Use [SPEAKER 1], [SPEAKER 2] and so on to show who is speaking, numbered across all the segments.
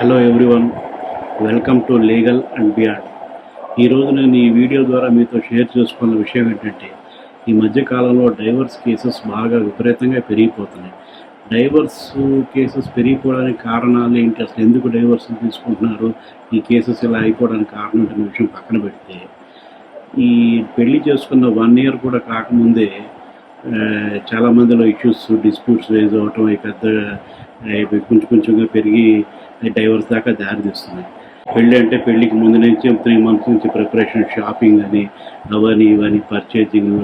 [SPEAKER 1] Hello everyone, welcome to legal and beyond. ఈరోజు నేను ఈ వీడియో ద్వారా మీతో షేర్ చేసుకున్న విషయం ఏంటంటే, ఈ మధ్యకాలంలో డైవర్స్ కేసెస్ బాగా విపరీతంగా పెరిగిపోతున్నాయి. డైవర్స్ కేసెస్ పెరిగిపోవడానికి కారణాలు ఏంటి, అసలు ఎందుకు డైవర్స్ తీసుకుంటున్నారు, ఈ కేసెస్ ఇలా అయిపోవడానికి కారణం అనే విషయం పక్కన పెడితే, ఈ పెళ్లి చేసుకున్న 1 year కూడా కాకముందే చాలామందిలో ఇష్యూస్, డిస్ప్యూట్స్ రేజ్ అవ్వటం, కొంచెం కొంచెంగా పెరిగి డైవర్స్ దాకా దారితీస్తున్నాయి. పెళ్ళి అంటే పెళ్ళికి ముందు నుంచి 3 months నుంచి ప్రిపరేషన్, షాపింగ్ అని, అవని ఇవని, పర్చేజింగ్,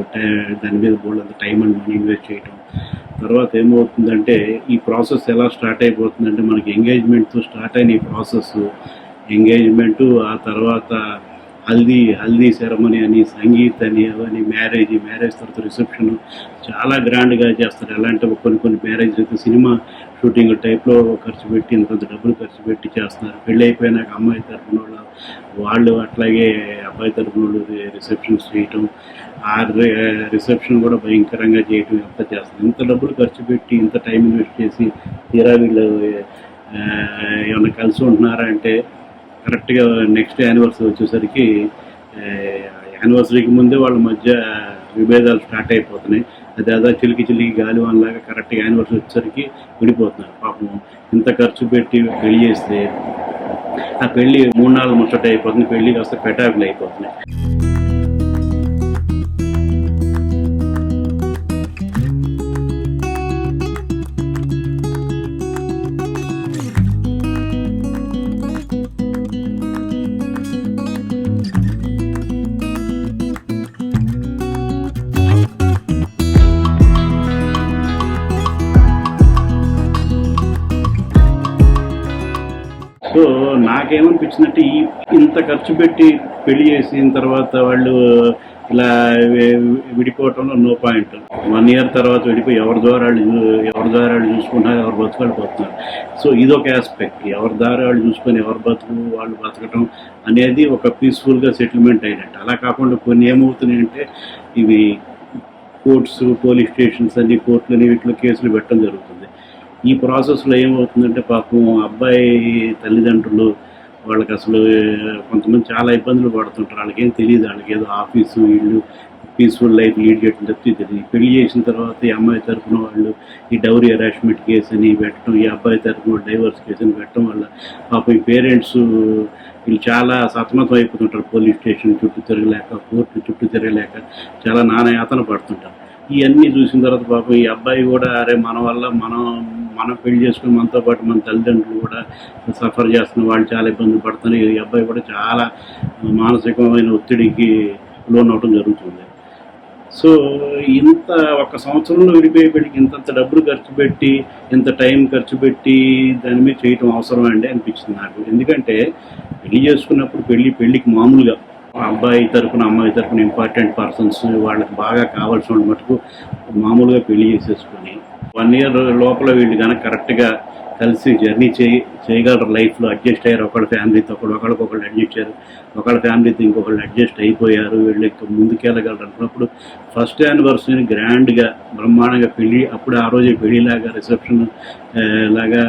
[SPEAKER 1] దాని మీద బోల్డంత టైం అండ్ మనీ ఇన్వెస్ట్ చేయటం. తర్వాత ఏమవుతుందంటే, ఈ ప్రాసెస్ ఎలా స్టార్ట్ అయిపోతుందంటే, మనకి ఎంగేజ్మెంట్తో స్టార్ట్ అయిన ఈ ప్రాసెస్, ఎంగేజ్మెంటు, ఆ తర్వాత హల్దీ సెరమనీ అని, సంగీత్ అని, అవన్నీ మ్యారేజ్ తర్వాత రిసెప్షన్ చాలా గ్రాండ్గా చేస్తారు. ఎలా అంటే కొన్ని మ్యారేజ్ అయితే సినిమా షూటింగ్ టైప్లో ఖర్చు పెట్టి, ఇంత డబ్బులు ఖర్చు పెట్టి చేస్తున్నారు. పెళ్ళి అయిపోయినాక అమ్మాయి తరఫున వాళ్ళు అట్లాగే అబ్బాయి తరఫున వాళ్ళు రిసెప్షన్స్ చేయటం, ఆ రిసెప్షన్ కూడా భయంకరంగా చేయటం అంతా చేస్తారు. ఇంత డబ్బులు ఖర్చు పెట్టి, ఇంత టైం ఇన్వెస్ట్ చేసి, తీరా వీళ్ళు ఏమైనా కలిసి ఉంటున్నారా అంటే, కరెక్ట్గా నెక్స్ట్ యానివర్సరీ వచ్చేసరికి యానివర్సరీకి ముందే వాళ్ళ మధ్య విభేదాలు స్టార్ట్ అయిపోతున్నాయి. అదే చిలికి గాలివాన్లాగా కరెక్ట్గా యానివర్సరీ వచ్చేసరికి విడిపోతున్నారు. పాపం ఇంత ఖర్చు పెట్టి పెళ్లి చేస్తే ఆ పెళ్ళి 3-4 ముచ్చట అయిపోతుంది, పెళ్ళి కాస్త పెటాకులు అయిపోతున్నాయి. సో నాకేమనిపించిందంటే, ఇంత ఖర్చు పెట్టి పెళ్లి చేసిన తర్వాత వాళ్ళు ఇలా విడిపోవటంలో నో పాయింట్. 1 year తర్వాత విడిపోయి ఎవరి ద్వారా వాళ్ళు చూసుకుంటున్నారు, ఎవరు బతుకులు పోతున్నారు. సో ఇదొక ఆస్పెక్ట్. ఎవరి దారి వాళ్ళు చూసుకొని ఎవరు వాళ్ళు బతకటం అనేది ఒక పీస్ఫుల్గా సెటిల్మెంట్ అయినట్టు. అలా కాకుండా కొన్ని ఏమవుతున్నాయంటే, ఇవి కోర్ట్స్, పోలీస్ స్టేషన్స్ అన్ని, కోర్టులని వీటిలో కేసులు పెట్టడం జరుగుతుంది. ఈ ప్రాసెస్లో ఏమవుతుందంటే, పాపం అబ్బాయి తల్లిదండ్రులు వాళ్ళకి అసలు కొంతమంది చాలా ఇబ్బందులు పడుతుంటారు. వాళ్ళకేం తెలియదు, వాళ్ళకి ఏదో ఆఫీసు, ఇల్లు, పీస్ఫుల్ లైఫ్ లీడ్ చేయడం తప్పితే తెలియదు. పెళ్లి చేసిన తర్వాత ఈ అమ్మాయి తరఫున వాళ్ళు ఈ డౌరీ హెరాస్మెంట్ కేసు అని పెట్టడం, ఈ అబ్బాయి తరఫున డైవర్స్ కేసు అని పెట్టడం వల్ల పాపం ఈ పేరెంట్స్ వీళ్ళు చాలా సతమతం అయిపోతుంటారు. పోలీస్ స్టేషన్ చుట్టూ తిరగలేక, కోర్టు చుట్టూ తిరగలేక చాలా నానాయాతన పడుతుంటారు. ఇవన్నీ చూసిన తర్వాత పాపం ఈ అబ్బాయి కూడా, అరే మన వల్ల మనం పెళ్లి చేసుకుని మనతో పాటు మన తల్లిదండ్రులు కూడా సఫర్ చేస్తున్న, వాళ్ళు చాలా ఇబ్బంది పడుతున్నారు. ఈ అబ్బాయి కూడా చాలా మానసికమైన ఒత్తిడికి లోనవటం జరుగుతుంది. సో ఇంత 1 సంవత్సరంలో విడిపోయే పెళ్ళికి ఇంత డబ్బులు ఖర్చు పెట్టి, ఇంత టైం ఖర్చు పెట్టి దాని మీద చేయటం అవసరం అండి అనిపించింది నాకు. ఎందుకంటే పెళ్లి చేసుకున్నప్పుడు పెళ్ళికి మామూలుగా అబ్బాయి తరఫున, అమ్మాయి తరఫున ఇంపార్టెంట్ పర్సన్స్, వాళ్ళకి బాగా కావాల్సిన మటుకు మామూలుగా పెళ్లి చేసేసుకొని 1 year లోపల వీళ్ళు కనుక కరెక్ట్గా కలిసి జర్నీ చేయగలరు, లైఫ్లో అడ్జస్ట్ అయ్యారు. ఒకళ్ళ ఫ్యామిలీతో ఒకళ్ళకొకళ్ళు అడ్జస్ట్ అయ్యారు, ఒకళ్ళ ఫ్యామిలీతో ఇంకొకళ్ళు అడ్జస్ట్ అయిపోయారు, వీళ్ళు ముందుకెళ్ళగలరు అనుకున్నప్పుడు ఫస్ట్ యానివర్సరీని గ్రాండ్గా బ్రహ్మాండంగా పెళ్ళి, అప్పుడు ఆ రోజే పెళ్ళిలాగా రిసెప్షన్ లాగా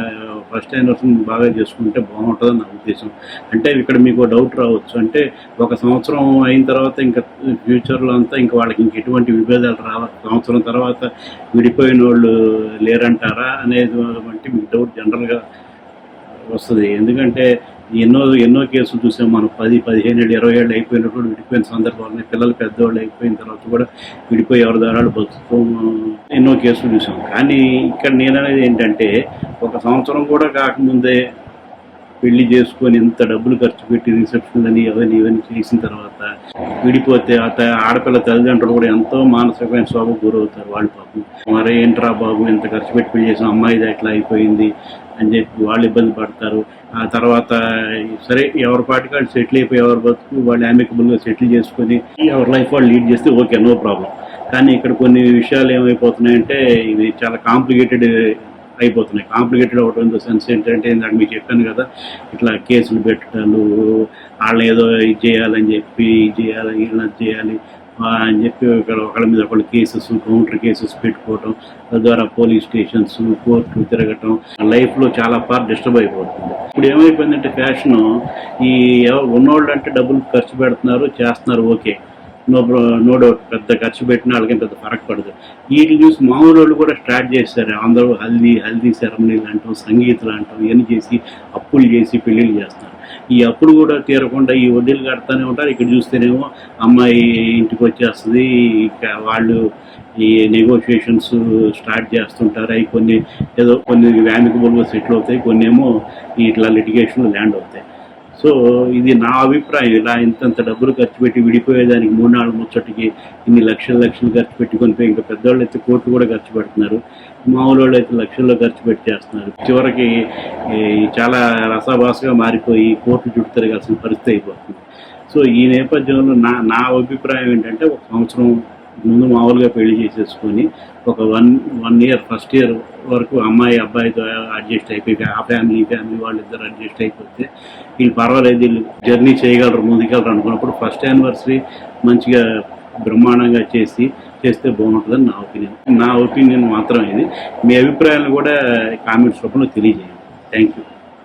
[SPEAKER 1] ఫస్ట్ యానివర్సరీ బాగా చేసుకుంటే బాగుంటుందని నా ఉద్దేశం. అంటే ఇక్కడ మీకు డౌట్ రావచ్చు, అంటే 1 సంవత్సరం అయిన తర్వాత ఇంకా ఫ్యూచర్లో అంతా ఇంకా వాళ్ళకి ఎటువంటి విభేదాలు రావాలి, సంవత్సరం తర్వాత విడిపోయిన వాళ్ళు లేరంటారా అనేది వంటి మీకు డౌట్ జనరల్గా వస్తుంది. ఎందుకంటే ఎన్నో కేసులు చూసాం మనం. 10, 15 ఏళ్ళు, 20 ఏళ్ళు అయిపోయినప్పుడు విడిపోయిన సందర్భాలని, పిల్లలు పెద్దవాళ్ళు అయిపోయిన తర్వాత కూడా విడిపోయి ఎవరి దారాలు బతుకుతూ ఎన్నో కేసులు చూసాం. కానీ ఇక్కడ నేననేది ఏంటంటే, 1 సంవత్సరం కూడా కాకముందే పెళ్లి చేసుకొని ఇంత డబ్బులు ఖర్చు పెట్టి రిసెప్షన్లని ఇవన్నీ చేసిన తర్వాత విడిపోతే ఆడపిల్ల తల్లిదండ్రులు కూడా ఎంతో మానసికమైన శోభకు గురవుతారు. వాళ్ళు పాపం, మరే ఏంట్రా బాబు ఇంత ఖర్చు పెట్టి పెళ్లి చేసిన అమ్మాయిది ఎట్లా అయిపోయింది అని చెప్పి వాళ్ళు ఇబ్బంది పడతారు. ఆ తర్వాత సరే ఎవరి పాటికి వాళ్ళు సెటిల్ అయిపోయి, ఎవరి బతుకు వాళ్ళు అమికబుల్గా సెటిల్ చేసుకొని ఎవరి లైఫ్ వాళ్ళు లీడ్ చేస్తే ఓకే, నో ప్రాబ్లం. కానీ ఇక్కడ కొన్ని విషయాలు ఏమైపోతున్నాయంటే, ఇవి చాలా కాంప్లికేటెడ్ అయిపోతున్నాయి. కాంప్లికేటెడ్ అవడం ఇన్ ద సెన్స్ ఏంటంటే, ఇందాక మీకు చెప్పాను కదా, ఇట్లా కేసులు పెట్టడాలు, వాళ్ళు ఏదో ఇది చేయాలని చెప్పి, ఇది చేయాలి, వీళ్ళని చేయాలి, అని చెప్పి ఒకళ్ళ మీద ఒకళ్ళు కేసెస్, కౌంటర్ కేసెస్ పెట్టుకోవటం, తద్వారా పోలీస్ స్టేషన్స్, కోర్టు తిరగటం, లైఫ్లో చాలా పార్ట్ డిస్టర్బ్ అయిపోతుంది. ఇప్పుడు ఏమైపోయిందంటే ఫ్యాషను, ఈ ఉన్నోళ్ళు అంటే డబ్బులు ఖర్చు పెడుతున్నారు, చేస్తున్నారు, ఓకే, నో డౌట్, పెద్ద ఖర్చు పెట్టిన వాళ్ళకి పెద్ద ఫరక్ పడదు. వీటిని చూసి మామూలు వాళ్ళు కూడా స్టార్ట్ చేస్తారు. అందరూ హల్దీ సెరమనీలు అంటాం, సంగీతాలు అంటాం, ఇవన్నీ చేసి అప్పులు చేసి పెళ్ళిళ్ళు చేస్తారు. ఈ అప్పులు కూడా తీరకుండా ఈ వడ్డీలు కడతానే ఉంటారు. ఇక్కడ చూస్తేనేమో అమ్మాయి ఇంటికి వచ్చేస్తుంది, ఇక వాళ్ళు ఈ నెగోషియేషన్స్ స్టార్ట్ చేస్తుంటారు. అవి కొన్ని వ్యామికబుల్గా సెటిల్ అవుతాయి, కొన్ని ఏమో ఇట్లా లిటిగేషన్లో ల్యాండ్ అవుతాయి. సో ఇది నా అభిప్రాయం. ఇలా ఇంతంత డబ్బులు ఖర్చు పెట్టి విడిపోయేదానికి 3-4 ముచ్చటికి ఇన్ని లక్షలు ఖర్చు పెట్టి కొనిపోయి, ఇంకా పెద్దవాళ్ళు అయితే కోట్లు కూడా ఖర్చు పెడుతున్నారు, మామూలు వాళ్ళు అయితే లక్షల్లో ఖర్చు పెట్టి చేస్తున్నారు. చివరికి చాలా రసాభాసగా మారిపోయి కోట్లు చుట్టూ తిరగాల్సిన పరిస్థితి అయిపోతుంది. సో ఈ నేపథ్యంలో నా అభిప్రాయం ఏంటంటే, ఒక సంవత్సరం ముందు మామూలుగా పెళ్లి చేసేసుకొని ఒక వన్ ఇయర్, ఫస్ట్ ఇయర్ వరకు అమ్మాయి అబ్బాయితో అడ్జస్ట్ అయిపోయి, ఆ ఫ్యామిలీ వాళ్ళిద్దరు అడ్జస్ట్ అయిపోతే వీళ్ళు పర్వాలేదు, వీళ్ళు జర్నీ చేయగలరు, ముందుకెళ్ళరు అనుకున్నప్పుడు ఫస్ట్ యానివర్సరీ మంచిగా బ్రహ్మాండంగా చేస్తే బాగుంటుందని నా ఒపీనియన్ మాత్రం ఇది. మీ అభిప్రాయాలను కూడా కామెంట్స్ రూపంలో తెలియజేయండి. Thank you.